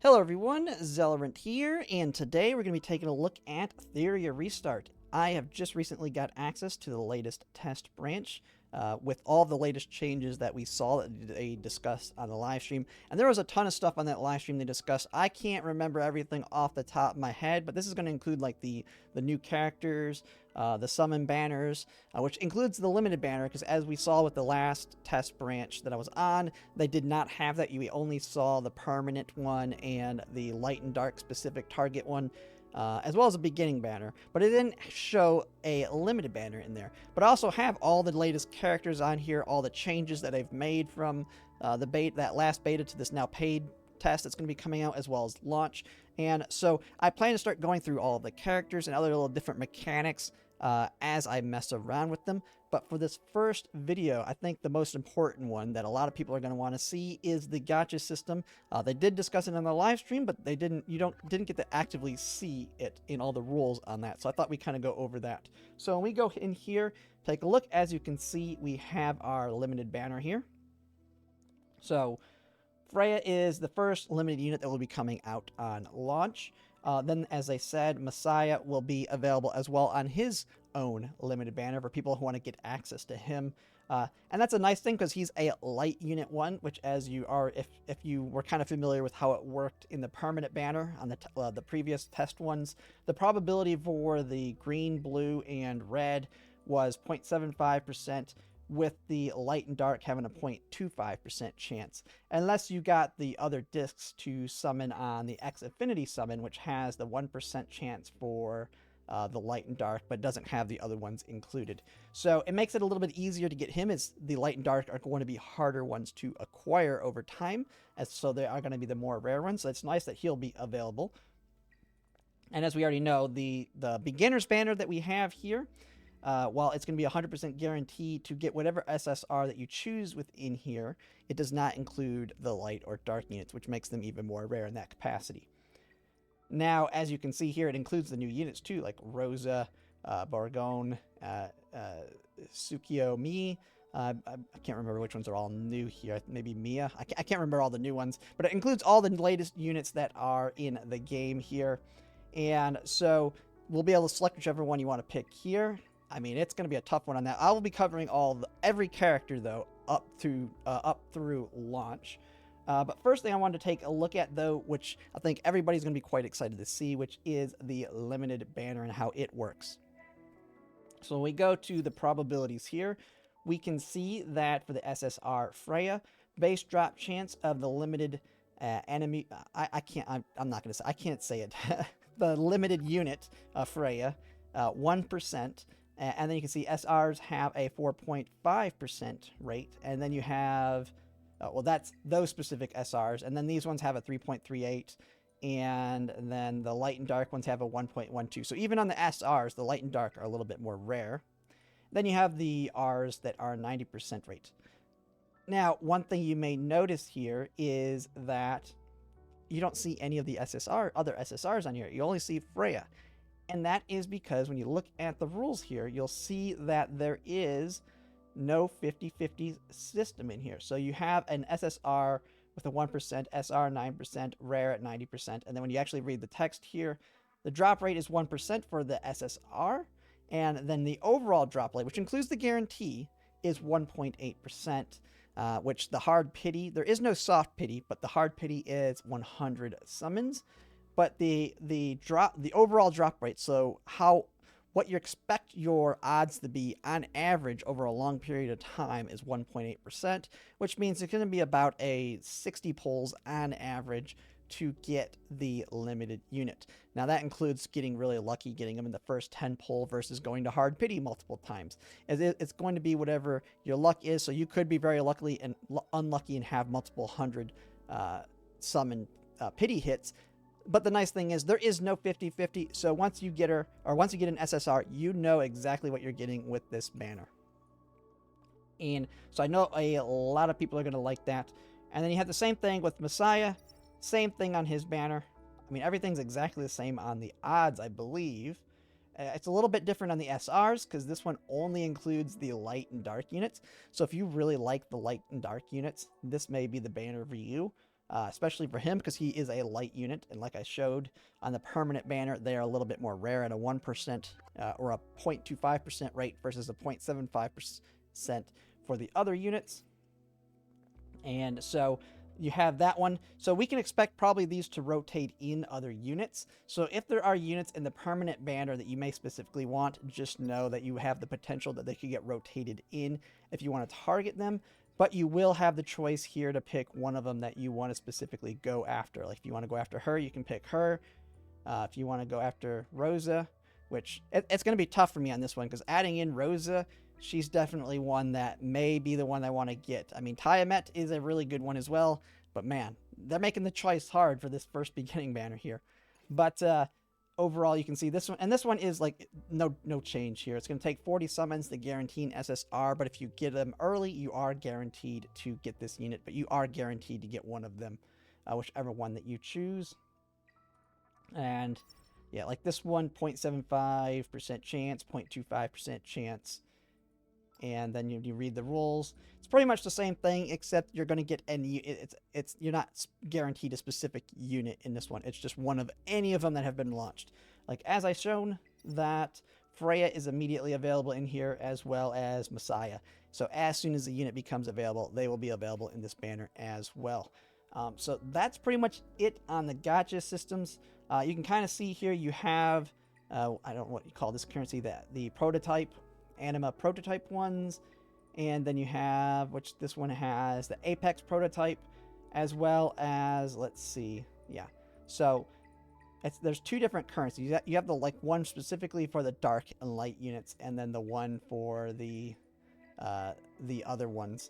Hello everyone, Zellerant here, and today we're going to be taking a look at Etheria Restart. I have just recently got access to the latest test branch with all the latest changes that we saw that they discussed on the live stream. And there was a ton of stuff on that live stream they discussed. I can't remember everything off the top of my head, but this is going to include like the new characters, the summon banners, which includes the limited banner, because as we saw with the last test branch that I was on, they did not have that. You only saw the permanent one and the light and dark specific target one. As well as a beginning banner, but it didn't show a limited banner in there. But I also have all the latest characters on here, all the changes that I've made from that last beta to this now paid test that's going to be coming out, as well as launch. And so I plan to start going through all of the characters and other little different mechanics as I mess around with them. But for this first video, I think the most important one that a lot of people are going to want to see is the gacha system. They did discuss it on the live stream, but they didn't get to actively see it in all the rules on that. So I thought we'd kind of go over that. So when we go in here, take a look. As you can see, we have our limited banner here. So Freya is the first limited unit that will be coming out on launch. Then, as I said, Messiah will be available as well on his own limited banner for people who want to get access to him. And that's a nice thing because he's a light unit 1, which, as you are, if you were kind of familiar with how it worked in the permanent banner on the previous test ones, the probability for the green, blue, and red was 0.75%. with the light and dark having a 0.25% chance, unless you got the other discs to summon on the X Affinity summon, which has the 1% chance for the light and dark, but doesn't have the other ones included. So it makes it a little bit easier to get him, as the light and dark are going to be harder ones to acquire over time, as so they are going to be the more rare ones. So it's nice that he'll be available. And as we already know, the beginner's banner that we have here, while it's going to be 100% guaranteed to get whatever SSR that you choose within here, it does not include the light or dark units, which makes them even more rare in that capacity. Now, as you can see here, it includes the new units too, like Rosa, Bargone, Tsukio Mi. I can't remember which ones are all new here. Maybe Mia. I can't remember all the new ones, but it includes all the latest units that are in the game here. And so we'll be able to select whichever one you want to pick here. I mean, it's going to be a tough one on that. I will be covering every character, though, up through launch. But first thing I wanted to take a look at, though, which I think everybody's going to be quite excited to see, which is the limited banner and how it works. So when we go to the probabilities here, we can see that for the SSR Freya, base drop chance of the limited enemy... I'm not going to say... I can't say it. The limited unit Freya, 1%. And then you can see SRs have a 4.5% rate. And then you have, well, that's those specific SRs. And then these ones have a 3.38. And then the light and dark ones have a 1.12. So even on the SRs, the light and dark are a little bit more rare. Then you have the Rs that are 90% rate. Now, one thing you may notice here is that you don't see any of the other SSRs on here. You only see Freya. And that is because when you look at the rules here, you'll see that there is no 50-50 system in here. So you have an SSR with a 1%, SR 9%, rare at 90%. And then when you actually read the text here, the drop rate is 1% for the SSR. And then the overall drop rate, which includes the guarantee, is 1.8%, which the hard pity, there is no soft pity, but the hard pity is 100 summons. But the overall drop rate, so what you expect your odds to be on average over a long period of time, is 1.8%, which means it's going to be about a 60 pulls on average to get the limited unit. Now that includes getting really lucky, getting them in the first 10 pull versus going to hard pity multiple times. It's going to be whatever your luck is, so you could be very lucky and unlucky and have multiple 100 summon pity hits. But the nice thing is there is no 50-50, so once you get an SSR, you know exactly what you're getting with this banner. And so I know a lot of people are going to like that. And then you have the same thing with Messiah, same thing on his banner. I mean, everything's exactly the same on the odds, I believe. It's a little bit different on the SRs because this one only includes the light and dark units. So if you really like the light and dark units, this may be the banner for you. especially for him because he is a light unit. And like I showed on the permanent banner, they are a little bit more rare at a 1% or a 0.25% rate versus a 0.75% for the other units. And so you have that one. So we can expect probably these to rotate in other units. So if there are units in the permanent banner that you may specifically want, just know that you have the potential that they could get rotated in if you want to target them. But you will have the choice here to pick one of them that you want to specifically go after. Like if you want to go after her, you can pick her. If you want to go after Rosa, which it's going to be tough for me on this one because adding in Rosa, she's definitely one that may be the one I want to get. I mean, Tiamat is a really good one as well, but man, they're making the choice hard for this first beginning banner here. But overall, you can see this one, and this one is like no change here. It's going to take 40 summons to guarantee an SSR, but if you get them early, you are guaranteed to get this unit, but you are guaranteed to get one of them, whichever one that you choose. And yeah, like this one, 0.75% chance, 0.25% chance. And then you read the rules. It's pretty much the same thing, except you're going to get any. You're not guaranteed a specific unit in this one. It's just one of any of them that have been launched. Like as I shown, that Freya is immediately available in here, as well as Messiah. So as soon as the unit becomes available, they will be available in this banner as well. So that's pretty much it on the gacha systems. You can kind of see here you have I don't know what you call this currency, the prototype. Anima prototype ones, and then you have, which this one has, the Apex prototype, as well as, let's see, yeah, so there's two different currencies. You have the one specifically for the dark and light units, and then the one for the other ones,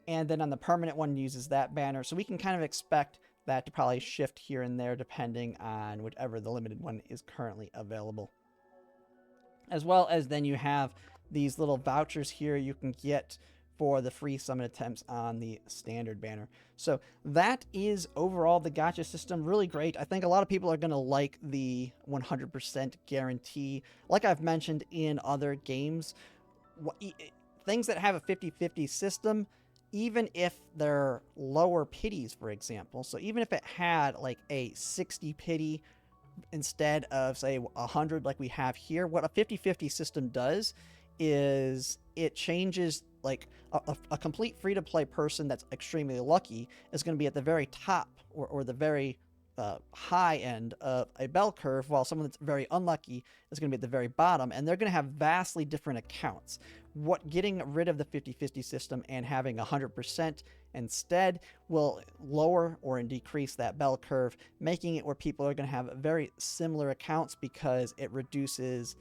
and then on the permanent one uses that banner, so we can kind of expect that to probably shift here and there depending on whichever the limited one is currently available. As well as then you have these little vouchers here you can get for the free summon attempts on the standard banner. So that is overall the gacha system. Really great. I think a lot of people are going to like the 100% guarantee. Like I've mentioned in other games, things that have a 50-50 system, even if they're lower pities, for example. So even if it had like a 60 pity instead of, say, 100 like we have here, what a 50-50 system does is it changes, like a complete free-to-play person that's extremely lucky is going to be at the very top or the very high end of a bell curve, while someone that's very unlucky is going to be at the very bottom, and they're going to have vastly different accounts. Getting rid of the 50-50 system and having 100% instead will lower or decrease that bell curve, making it where people are going to have very similar accounts because it reduces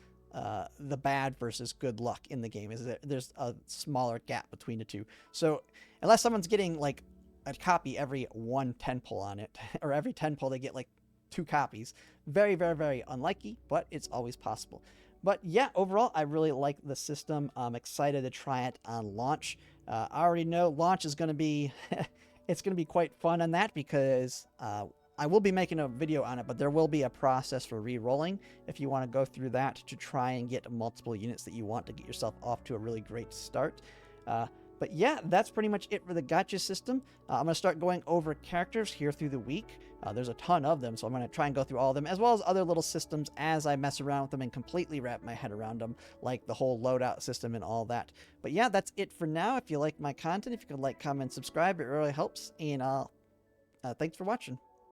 the bad versus good luck in the game. There's a smaller gap between the two. So unless someone's getting like a copy every 1 10 pull on it, or every 10 pull they get like 2 copies, very, very, very unlikely, but it's always possible. But yeah, overall, I really like the system. I'm excited to try it on launch. I already know launch is going to be, it's going to be quite fun on that because I will be making a video on it, but there will be a process for re-rolling if you want to go through that to try and get multiple units that you want to get yourself off to a really great start. But yeah, that's pretty much it for the gacha system. I'm going to start going over characters here through the week. There's a ton of them, so I'm going to try and go through all of them, as well as other little systems as I mess around with them and completely wrap my head around them, like the whole loadout system and all that. But yeah, that's it for now. If you like my content, if you could like, comment, subscribe, it really helps. And thanks for watching.